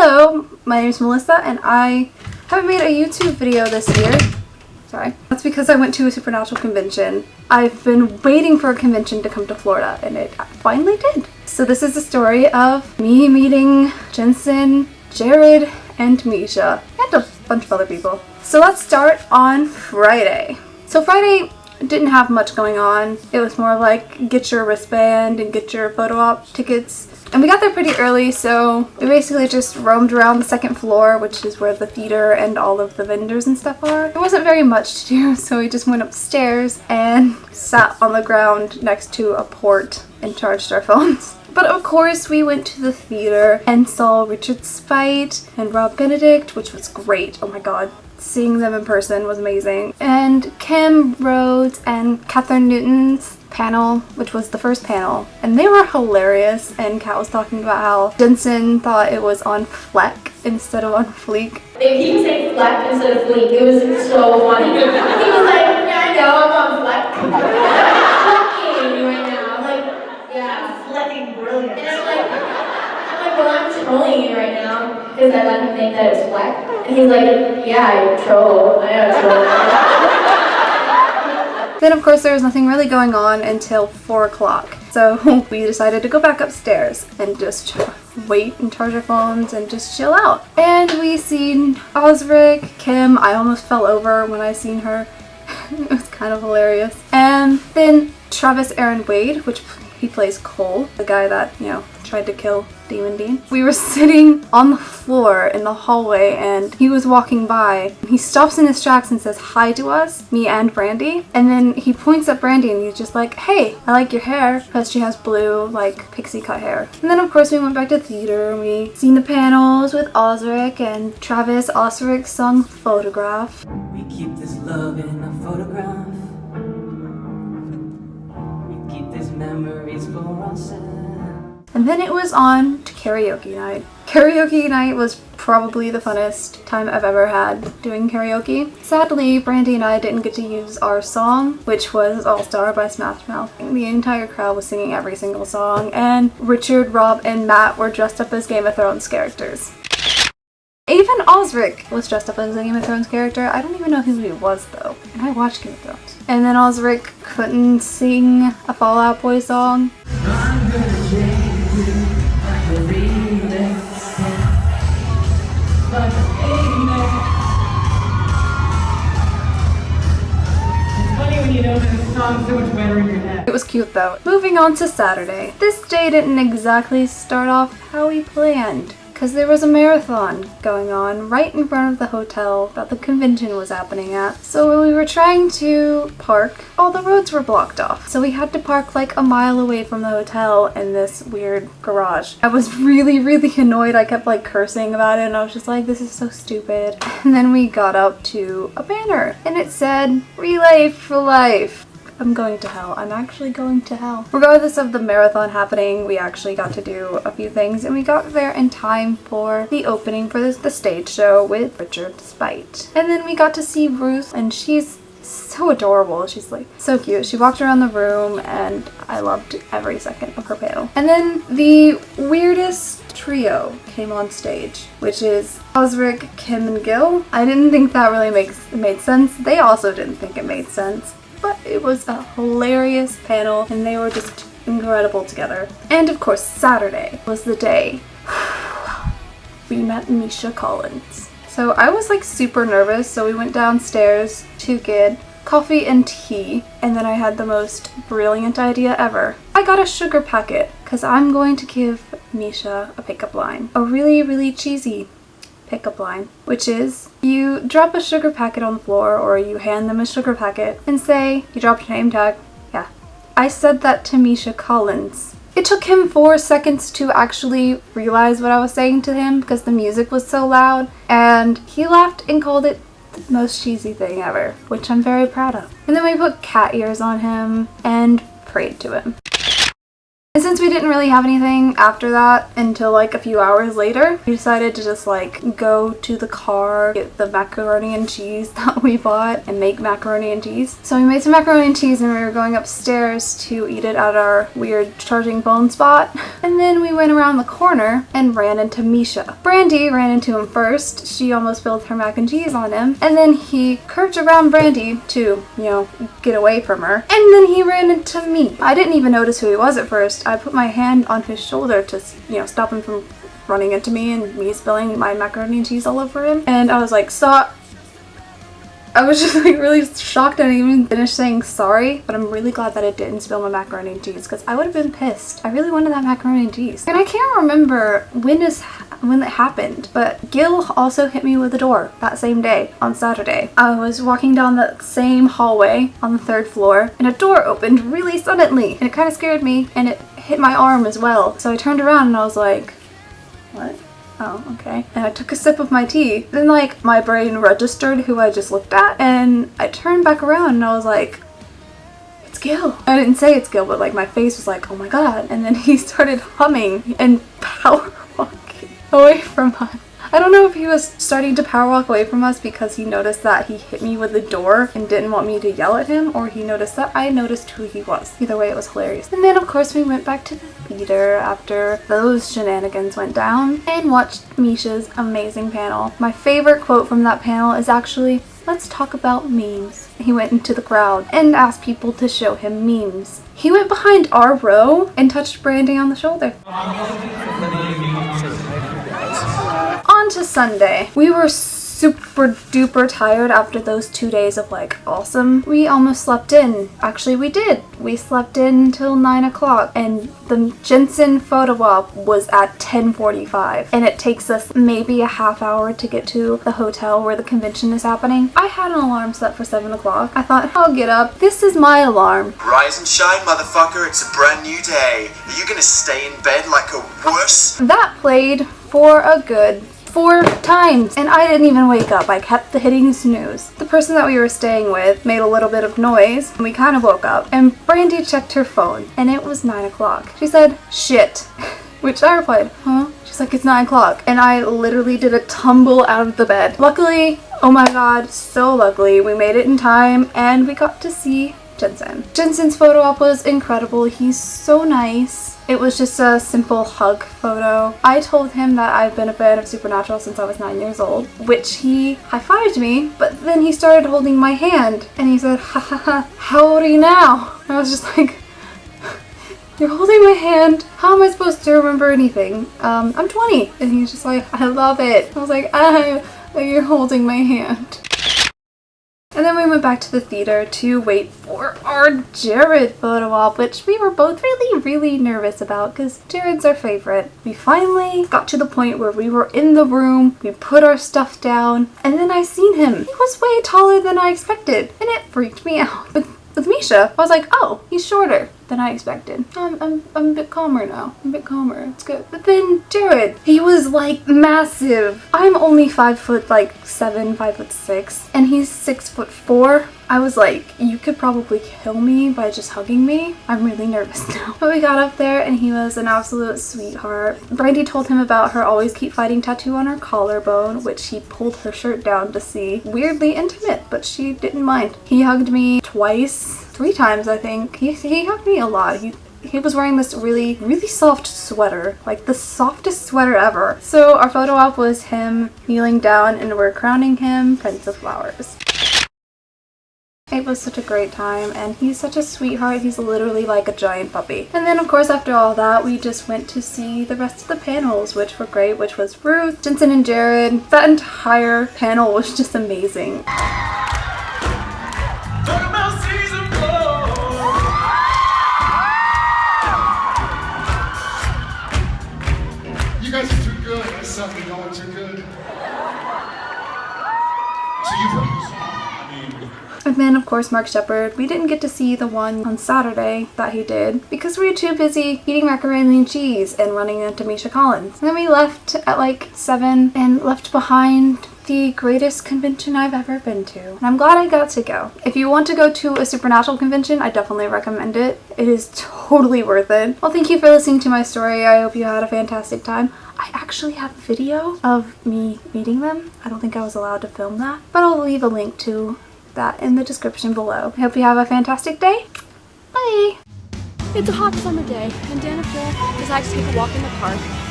Hello, my name is Melissa and I haven't made a YouTube video this year. Sorry. That's because I went to a supernatural convention. I've been waiting for a convention to come to Florida and it finally did. So this is the story of me meeting Jensen, Jared, and Misha, and a bunch of other people. So let's start on Friday. So Friday didn't have much going on. It was more like get your wristband and get your photo op tickets. And we got there pretty early, so we basically just roamed around the second floor, which is where the theater and all of the vendors and stuff are. There wasn't very much to do, so we just went upstairs and sat on the ground next to a port and charged our phones. But of course we went to the theater and saw Richard Spite and Rob Benedict, which was great. Oh my god. Seeing them in person was amazing. And Kim Rhodes and Catherine Newton's panel, which was the first panel, and they were hilarious. And Kat was talking about how Jensen thought it was on fleck instead of on fleek. They keep saying fleck instead of fleek. It was so funny. He was like, yeah, I know, I'm on fleck. Flecking right now. I'm like, yeah, flecking brilliant. And I'm like, well, I'm trolling you right now because I let him think that it's fleck. And he's like, yeah, I troll. I know troll. Then of course there was nothing really going on until 4 o'clock. So we decided to go back upstairs and just wait and charge our phones and just chill out. And we seen Osric, Kim. I almost fell over when I seen her. It was kind of hilarious. And then Travis Aaron Wade, which he plays Cole, the guy that, you know, tried to kill Demon Dean. We were sitting on the floor in the hallway and he was walking by. He stops in his tracks and says hi to us, me and Brandy. And then he points at Brandy and he's just like, hey, I like your hair, because she has blue, like, pixie cut hair. And then of course we went back to theater and we seen the panels with Osric and Travis. Osric sung Photograph. We keep this love in a photograph. We keep these memories for ourselves. And then it was on to karaoke night. Karaoke night was probably the funnest time I've ever had doing karaoke. Sadly, Brandy and I didn't get to use our song, which was All Star by Smash Mouth. The entire crowd was singing every single song, and Richard, Rob, and Matt were dressed up as Game of Thrones characters. Even Osric was dressed up as a Game of Thrones character. I don't even know who he was though. And I watched Game of Thrones. And then Osric couldn't sing a Fall Out Boy song. It was cute though. Moving on to Saturday. This day didn't exactly start off how we planned, because there was a marathon going on right in front of the hotel that the convention was happening at. So when we were trying to park, all the roads were blocked off. So we had to park like a mile away from the hotel in this weird garage. I was really annoyed. I kept like cursing about it and I was just like, this is so stupid. And then we got up to a banner and it said, Relay for Life. I'm going to hell. I'm actually going to hell. Regardless of the marathon happening, we actually got to do a few things and we got there in time for the opening for the stage show with Richard Spite. And then we got to see Ruth and she's so adorable. She's like so cute. She walked around the room and I loved every second of her panel. And then the weirdest trio came on stage, which is Osric, Kim, and Gil. I didn't think that really made sense. They also didn't think it made sense. But it was a hilarious panel and they were just incredible together. And of course, Saturday was the day we met Misha Collins. So I was like super nervous, so we went downstairs to get coffee and tea, and then I had the most brilliant idea ever. I got a sugar packet because I'm going to give Misha a pickup line. A really cheesy pickup line, which is you drop a sugar packet on the floor or you hand them a sugar packet and say you dropped a name tag. Yeah, I said that to Misha Collins. It took him 4 seconds to actually realize what I was saying to him because the music was so loud, and he laughed and called it the most cheesy thing ever, which I'm very proud of. And then we put cat ears on him and prayed to him. And since we didn't really have anything after that until like a few hours later, we decided to just like go to the car, get the macaroni and cheese that we bought and make macaroni and cheese. So we made some macaroni and cheese and we were going upstairs to eat it at our weird charging phone spot. And then we went around the corner and ran into Misha. Brandy ran into him first. She almost spilled her mac and cheese on him. And then he curved around Brandy to, get away from her. And then he ran into me. I didn't even notice who he was at first. I put my hand on his shoulder to, stop him from running into me and me spilling my macaroni and cheese all over him. And I was like, I was just like really shocked I didn't even finish saying sorry, but I'm really glad that it didn't spill my macaroni and cheese because I would have been pissed. I really wanted that macaroni and cheese. And I can't remember when it happened, but Gil also hit me with the door that same day on Saturday. I was walking down the same hallway on the 3rd floor and a door opened really suddenly and it kind of scared me and it hit my arm as well. So I turned around and I was like, what? Oh, okay. And I took a sip of my tea. Then like my brain registered who I just looked at and I turned back around and I was like, it's Gil. I didn't say it's Gil, but like my face was like, oh my god. And then he started humming and power walking away from us. I don't know if he was starting to power walk away from us because he noticed that he hit me with the door and didn't want me to yell at him, or he noticed that I noticed who he was. Either way, it was hilarious. And then of course we went back to the theater after those shenanigans went down and watched Misha's amazing panel. My favorite quote from that panel is actually, "Let's talk about memes." He went into the crowd and asked people to show him memes. He went behind our row and touched Brandy on the shoulder. On to Sunday. We were super duper tired after those 2 days of like awesome. We almost slept in. Actually, we did. We slept in until 9 o'clock and the Jensen photo op was at 10:45 and it takes us maybe a half hour to get to the hotel where the convention is happening. I had an alarm set for 7 o'clock. I thought, I'll get up. This is my alarm. Rise and shine, motherfucker. It's a brand new day. Are you gonna stay in bed like a wuss? That played for a good 4 times and I didn't even wake up. I kept hitting snooze. The person that we were staying with made a little bit of noise and we kind of woke up and Brandy checked her phone and it was 9 o'clock. She said, shit, which I replied, huh? She's like, it's 9 o'clock. And I literally did a tumble out of the bed. Luckily, oh my god, so luckily, we made it in time and we got to see Jensen. Jensen's photo op was incredible. He's so nice. It was just a simple hug photo. I told him that I've been a fan of Supernatural since I was 9 years old, which he high-fived me, but then he started holding my hand and he said, ha ha ha, how old are you now? And I was just like, you're holding my hand. How am I supposed to remember anything? I'm 20. And he's just like, I love it. I was like, you're holding my hand. And then we went back to the theater to wait for our Jared photo op, which we were both really nervous about because Jared's our favorite. We finally got to the point where we were in the room, we put our stuff down, and then I seen him. He was way taller than I expected, and it freaked me out. With Misha, I was like, oh, he's shorter than I expected. I'm a bit calmer now. I'm a bit calmer. It's good. But then Jared, he was like massive. I'm only 5'7", 5'6", and he's 6'4". I was like, you could probably kill me by just hugging me. I'm really nervous now. But we got up there and he was an absolute sweetheart. Brandy told him about her always keep fighting tattoo on her collarbone, which he pulled her shirt down to see. Weirdly intimate, but she didn't mind. He hugged me twice. 3 times, I think. He hugged me a lot. He was wearing this really soft sweater, like the softest sweater ever. So our photo op was him kneeling down and we're crowning him Prince of Flowers. It was such a great time and he's such a sweetheart. He's literally like a giant puppy. And then of course after all that we just went to see the rest of the panels, which were great, which was Ruth, Jensen and Jared. That entire panel was just amazing. You guys are too good. I suck at going too good. So you promise? And then of course Mark Shepard. We didn't get to see the one on Saturday that he did because we were too busy eating macaroni and cheese and running into Misha Collins. And then we left at like 7 and left behind the greatest convention I've ever been to. And I'm glad I got to go. If you want to go to a supernatural convention, I definitely recommend it. It is totally worth it. Well, thank you for listening to my story. I hope you had a fantastic time. I actually have a video of me meeting them. I don't think I was allowed to film that, but I'll leave a link to that in the description below. I hope you have a fantastic day. Bye! It's a hot summer day, and Dan and Phil decided to take a walk in the park.